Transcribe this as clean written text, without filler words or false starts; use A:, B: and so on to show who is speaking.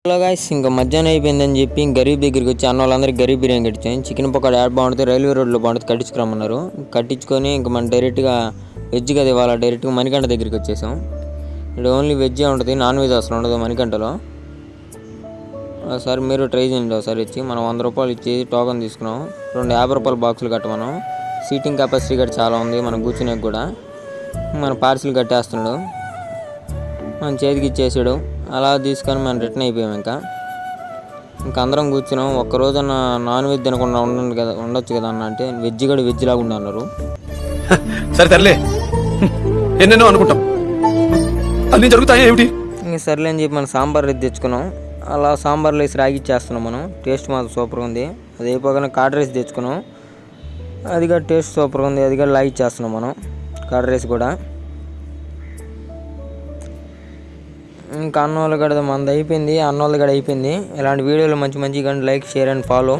A: Hello guys, ఇంకా మధ్యాహ్నం అయిపోయిందని చెప్పి గరీబ్ దగ్గరికి వచ్చి అన్న వాళ్ళందరికీ గరీబ్ బిర్యానీ కట్టించాను. చికెన్ పకోడా యాడ్ బాగుంటుంది, రైల్వే రోడ్లో బాగుంటుంది, కట్టించుకురమ్మన్నారు. కట్టించుకొని ఇంకా మనం డైరెక్ట్గా వెజ్ కదా ఇవాళ, డైరెక్ట్గా మణికంఠ దగ్గరికి వచ్చేసాం. ఇక్కడ ఓన్లీ వెజ్జే ఉంటుంది, నాన్ వెజ్ అసలు ఉండదు మణికంఠలో. ఒకసారి మీరు ట్రై చేయండి. ఒకసారి ఇచ్చి మనం 100 రూపాయలు ఇచ్చి టోకన్ తీసుకున్నాం. 2 50 రూపాయల బాక్సులు కట్టమనం. సీటింగ్ కెపాసిటీ కూడా చాలా ఉంది, మనం కూర్చునే కూడా. మన పార్సిల్ కట్టేస్తున్నాడు, మన చేతికి ఇచ్చేసాడు. అలా తీసుకొని మనం రిటర్న్ అయిపోయాం. ఇంకా అందరం కూర్చున్నాం. ఒక్కరోజన్న నాన్ వెజ్ తినకుండా ఉండొచ్చు కదా అన్న అంటే, వెజ్ కూడా వెజ్ లాగా ఉండన్నారు.
B: సరే తరలే, ఎన్నెన్నో అనుకుంటాం, అన్నీ జరుగుతాయి ఏమిటి.
A: ఇంక సర్లే అని చెప్పి మనం సాంబార్ రైస్ తెచ్చుకున్నాం. అలా సాంబార్లో వేసి రాగిచ్చేస్తున్నాం మనం. టేస్ట్ మాత్రం సూపర్గా ఉంది. అది అయిపోగానే కర్డ్ రైస్ తెచ్చుకున్నాం. అది కూడా టేస్ట్ సూపర్గా ఉంది. అది కూడా లాగిచ్చేస్తున్నాం మనం, కర్డ్ రైస్ కూడా. ఇంకా అన్నోళ్ళు కూడా మనది అయిపోయింది, అన్నోళ్ళది కూడా అయిపోయింది. ఇలాంటి వీడియోలు మంచి కానీ లైక్, షేర్ అండ్ ఫాలో.